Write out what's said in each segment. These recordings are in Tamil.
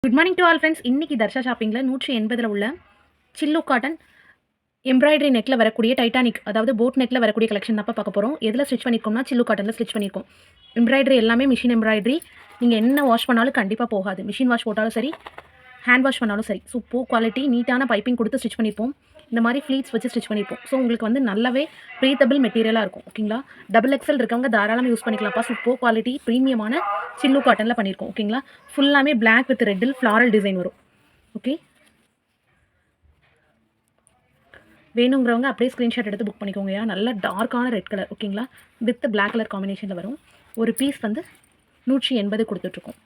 Good morning to all friends. இன்றைக்கி தர்ஷா ஷாப்பிங்கில் 180 உள்ள சில்லு காட்டன் எம்ப்ராய்டரி நெக்கில் வரக்கூடிய டைட்டானிக், அதாவது போட் நெக்கில் வரக்கூடிய கலெக்ஷன் தான் பார்க்க போகிறோம். எதில் ஸ்டிச் பண்ணியிருக்கோம்னா சில்லு காட்டனில் ஸ்டிச் பண்ணியிருக்கோம். எம்ப்ராய்டரி எல்லாமே மிஷின் எம்ப்ராய்டரி. நீங்கள் என்ன வாஷ் பண்ணாலும் கண்டிப்பாக போகாது. மிஷின் வாஷ் போட்டாலும் சரி, ஹேண்ட் வாஷ் பண்ணாலும் சரி. சூப்பர் குவாலிட்டி, நீட்டான பைப்பிங் கொடுத்து ஸ்டிச் பண்ணியிருப்போம். இந்த மாதிரி ஃப்ளீட்ஸ் வச்சு ஸ்டிச் பண்ணியிருப்போம். ஸோ உங்களுக்கு வந்து நல்லாவே ப்ரீத்தபிள் மெட்டீரியலாக இருக்கும். ஓகேங்களா? டபுள் எக்ஸல் இருக்கவங்க தாராளமாக யூஸ் பண்ணிக்கலாம்ப்பா. சூப்பர் குவாலிட்டி ப்ரீமியமான சில்லு காட்டனில் பண்ணியிருக்கோம். ஓகேங்களா? ஃபுல்லாமே பிளாக் வித் ரெட்டில் ஃப்ளாரல் டிசைன் வரும். ஓகே, வேணுங்கிறவங்க அப்படியே ஸ்க்ரீன்ஷாட் எடுத்து புக் பண்ணிக்கோங்கயா. நல்ல டார்க்கான ரெட் கலர். ஓகேங்களா? வித் பிளாக் கலர் காம்பினேஷனில் வரும். ஒரு பீஸ் வந்து 180 கொடுத்துட்ருக்கோம்.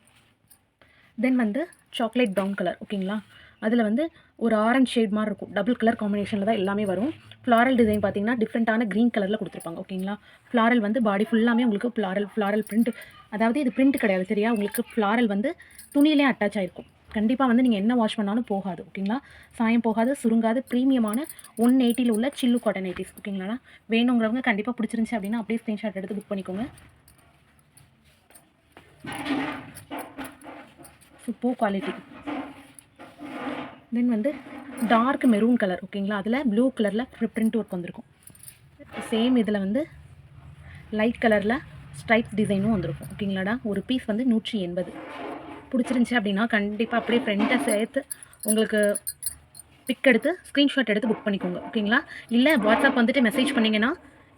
தென் வந்து சாக்லேட் ப்ரௌன் கலர். ஓகேங்களா? அதில் வந்து ஒரு ஆரஞ்ச் ஷேட் மாதிரி இருக்கும். டபுள் கலர் காம்பினேஷனில் தான் எல்லாமே வரும். ஃப்ளாரல் டிசைன் பார்த்தீங்கன்னா டிஃப்ரெண்ட்டான க்ரீன் கலரில் கொடுத்துருப்பாங்க. ஓகேங்களா? ஃப்ளாரல் வந்து பாடி ஃபுல்லாமே உங்களுக்கு ஃப்ளாரல் பிரிண்ட், அதாவது இது பிரிண்ட் கிடையாது சரியா. உங்களுக்கு ஃப்ளாரல் வந்து துணியிலே அட்டாச் ஆகிருக்கும். கண்டிப்பாக வந்து நீங்கள் என்ன வாஷ் பண்ணாலும் போகாது. ஓகேங்களா? சாயம் போகாது, சுருங்காது. ப்ரீமியமான 180 உள்ள சில்லு காட்டன் நைட்டிஸ். ஓகேங்களா? வேணுங்கிறவங்க கண்டிப்பாக பிடிச்சிருந்துச்சி அப்படின்னா அப்படியே ஸ்க்ரீன்ஷாட் எடுத்து புக் பண்ணிக்கோங்க. Super quality. தென் வந்து டார்க் மெரூன் கலர். ஓகேங்களா? அதில் ப்ளூ கலரில் பிரிண்ட் ஒர்க் வந்திருக்கும். சேம் இதில் வந்து லைட் கலரில் ஸ்ட்ரைப்ஸ் டிசைனும் வந்திருக்கும். ஓகேங்களாடா? ஒரு பீஸ் வந்து 180. பிடிச்சிருந்துச்சி அப்படின்னா கண்டிப்பாக அப்படியே ஃப்ரெண்டை சேர்த்து உங்களுக்கு பிக் எடுத்து ஸ்க்ரீன்ஷாட் எடுத்து புக் பண்ணிக்கோங்க. ஓகேங்களா? இல்லை வாட்ஸ்அப் வந்துட்டு மெசேஜ் பண்ணிங்கன்னா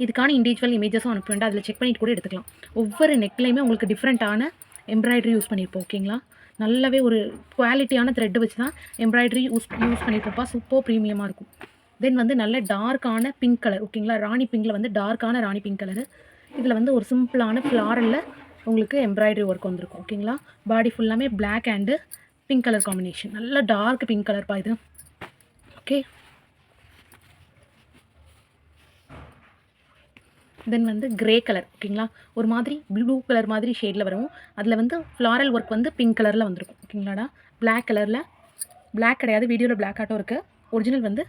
இதுக்கான இண்டிவிஜுவல் இமேஜஸும் அனுப்புவேன். அதில் செக் பண்ணிட்டு கூட எடுத்துக்கலாம். ஒவ்வொரு நெக்லையுமே உங்களுக்கு டிஃப்ரெண்ட்டான எம்ப்ராய்டரி யூஸ் பண்ணியிருப்போம். ஓகேங்களா? நல்லாவே ஒரு குவாலிட்டியான த்ரெட்டு வச்சு தான் எம்ப்ராய்டரி யூஸ் பண்ணியிருப்போம்ப்பா. சூப்பர் ப்ரீமியமாக இருக்கும். தென் வந்து நல்ல டார்க்கான பிங்க் கலர். ஓகேங்களா? ராணி பிங்கில் வந்து டார்க்கான ராணி பிங்க் கலரு. இதில் வந்து ஒரு சிம்பிளான ஃப்ளாரலில் உங்களுக்கு எம்ப்ராய்டரி ஒர்க் வந்திருக்கும். ஓகேங்களா? பாடி ஃபுல்லாமே black and pink colour combination. நல்ல டார்க் பிங்க் கலர்ப்பா இது. ஓகே, தென் வந்து கிரே கலர். ஓகேங்களா? ஒரு மாதிரி ப்ளூ கலர் மாதிரி ஷேடில் வரும். அதில் வந்து ஃப்ளாரல் ஒர்க் வந்து பிங்க் கலரில் வந்திருக்கும். ஓகேங்களாடா? பிளாக் கலரில், பிளாக் கிடையாது, வீடியோவில் பிளாக் ஆட்டம் இருக்குது. ஒரிஜினல் வந்து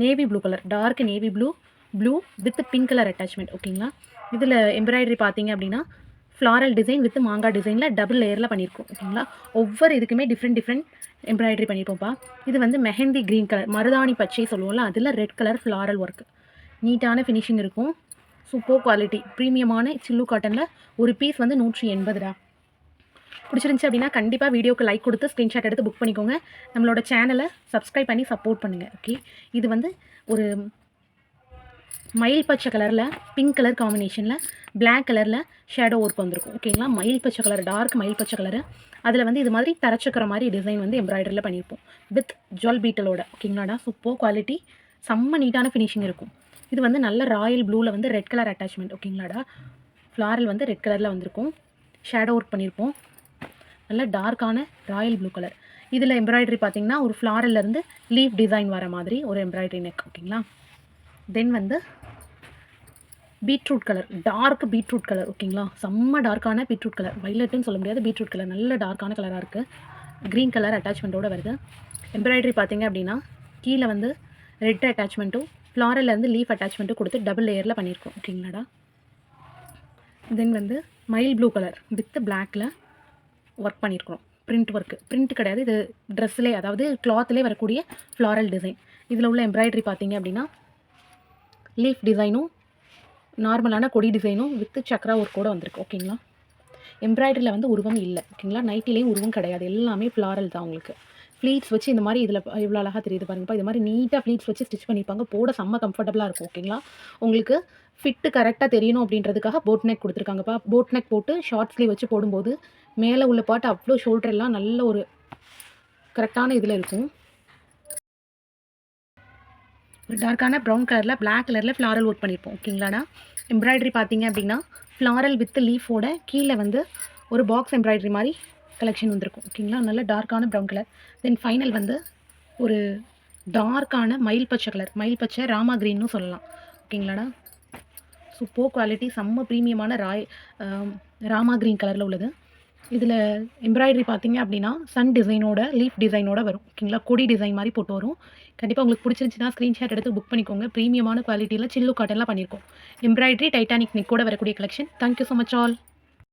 navy blue colour, dark navy blue with pink colour attachment. ஓகேங்களா? இதில் எம்ப்ராய்டரி பார்த்தீங்க அப்படின்னா ஃப்ளாரல் டிசைன் வித் மாங்காய் டிசைனில் டபுள் லேயரில் பண்ணியிருக்கோம். ஓகேங்களா? ஒவ்வொரு இதுக்குமே டிஃப்ரெண்ட் எம்ப்ராய்டரி பண்ணியிருப்போம்ப்பா. இது வந்து மெஹந்தி க்ரீன் கலர், மருதாணி பச்சை சொல்லுவோம்ல, அதில் ரெட் கலர் ஃப்ளாரல் ஒர்க். நீட்டான ஃபினிஷிங் இருக்கும். சூப்பர் குவாலிட்டி ப்ரீமியமான சில்லு காட்டனில் ஒரு பீஸ் வந்து 180. பிடிச்சிருந்துச்சி அப்படின்னா கண்டிப்பாக வீடியோக்கு லைக் கொடுத்து ஸ்க்ரீன்ஷாட் எடுத்து புக் பண்ணிக்கோங்க. நம்மளோட சேனலை சப்ஸ்கிரைப் பண்ணி சப்போர்ட் பண்ணுங்கள். ஓகே, இது வந்து ஒரு மயில் பச்சை கலரில் பிங்க் கலர் காம்பினேஷனில் பிளாக் கலரில் ஷேடோ ஒர்க் வந்திருக்கும். ஓகேங்களா? மயில் பச்சை கலர், டார்க் மயில் பச்சை கலரு. அதில் வந்து இது மாதிரி தரச்சுக்கிற மாதிரி டிசைன் வந்து எம்ப்ராய்டரியில் பண்ணியிருப்போம் வித் ஜுவல் பீட்டலோட. ஓகேங்களாடா? சூப்பர் குவாலிட்டி, செம்ம நீட்டான ஃபினிஷிங் இருக்கும். இது வந்து நல்ல ராயல் ப்ளூவில் வந்து ரெட் கலர் அட்டாச்மெண்ட். ஓகேங்களாடா? ஃப்ளாரல் வந்து ரெட் கலரில் வந்திருக்கும். ஷேடோ ஒர்க் பண்ணியிருப்போம். நல்ல டார்க்கான ராயல் ப்ளூ கலர். இதில் எம்ப்ராய்டரி பார்த்தீங்கன்னா ஒரு ஃப்ளாரல்லேருந்து லீஃப் டிசைன் வர மாதிரி ஒரு எம்ப்ராய்டரி நெக். ஓகேங்களா? தென் வந்து beetroot colour, dark beetroot colour. ஓகேங்களா? செம்ம டார்க்கான பீட்ரூட் கலர். வைலட்டுன்னு சொல்ல முடியாது, பீட்ரூட் கலர். நல்ல டார்க்கான கலராக இருக்குது. க்ரீன் கலர் அட்டாச்மெண்ட்டோடு வருது. எம்ப்ராய்டரி பார்த்தீங்க அப்படின்னா கீழே வந்து ரெட் அட்டாச்மெண்ட்டும் ஃப்ளாரல்லேருந்து லீஃப் அட்டாச்மெண்ட்டும் கொடுத்து டபுள் லேயரில் பண்ணியிருக்கோம். ஓகேங்களாடா? தென் வந்து மயில் ப்ளூ கலர் வித் பிளாக்கில் ஒர்க் பண்ணியிருக்கிறோம். பிரிண்ட் ஒர்க்கு, பிரிண்ட் கிடையாது, இது ட்ரெஸ்ஸிலே, அதாவது கிளாத்லேயே வரக்கூடிய ஃப்ளாரல் டிசைன். இதில் உள்ள எம்ப்ராய்டரி பார்த்தீங்க அப்படின்னா லீஃப் டிசைனும் நார்மலான கொடி டிசைனும் வித் சக்ரா ஒர்க்கோடு வந்திருக்கு. ஓகேங்களா? எம்ப்ராய்டரியில் வந்து உருவம் இல்லை. ஓகேங்களா? நைட்டிலையும் உருவம் கிடையாது, எல்லாமே ஃப்ளாரல் தான். உங்களுக்கு ஃப்ளீட்ஸ் வச்சு இந்த மாதிரி இதில் இவ்வளோ அழகாக தெரியுது பாருங்கப்பா. இது மாதிரி நீட்டாக ஃப்ளீட்ஸ் வச்சு ஸ்டிச் பண்ணியிருப்பாங்க. போட செம்ம கம்ஃபர்டபுளாக இருக்கும். ஓகேங்களா? உங்களுக்கு ஃபிட்டு கரெக்டாக தெரியணும் அப்படின்றதுக்காக போட் நெக் கொடுத்துருக்காங்கப்பா. போட் நெக் போட்டு ஷார்ட் ஸ்லீவ் வச்சு போடும்போது மேலே உள்ள பாட்டு அவ்வளோ ஷோல்டர் எல்லாம் நல்ல ஒரு கரெக்டான இதில் இருக்கும். ஒரு டார்க்கான ப்ரௌன் கலரில் பிளாக் கலரில் ஃப்ளாரல் ஒர்க் பண்ணியிருப்போம். ஓகேங்களாடா? எம்ப்ராய்டரி பார்த்தீங்க அப்படின்னா ஃப்ளாரல் வித் லீஃபோட கீழே வந்து ஒரு பாக்ஸ் எம்ப்ராய்டரி மாதிரி கலெக்ஷன் வந்திருக்கும். ஓகேங்களா? நல்ல டார்க்கான ப்ரௌன் கலர். தென் ஃபைனல் வந்து ஒரு டார்க்கான மயில் பச்சை கலர், மயில் பச்சை ராமா க்ரீன்னு சொல்லலாம். ஓகேங்களாடா? சூப்பர் குவாலிட்டி, செம்ம ப்ரீமியமான ராமா க்ரீன் கலரில் உள்ளது. இதில் எம்ப்ராய்டரி பார்த்தீங்க அப்படின்னா சன் டிசைனோட லீஃப் டிசைனோட வரும். ஓகேங்களா? கொடி டிசைன் மாதிரி போட்டு வரும். கண்டிப்பாக உங்களுக்கு பிடிச்சிருந்துச்சுன்னா ஸ்க்ரீன்ஷாட் எடுத்து புக் பண்ணிக்கோங்க. ப்ரீமியமான குவாலிட்டியில் சில்லு காட்டன்லாம் பண்ணியிருக்கோம். எம்ப்ராய்டரி டைட்டானிக் நெக்கோட வரக்கூடிய collection. Thank you so much all.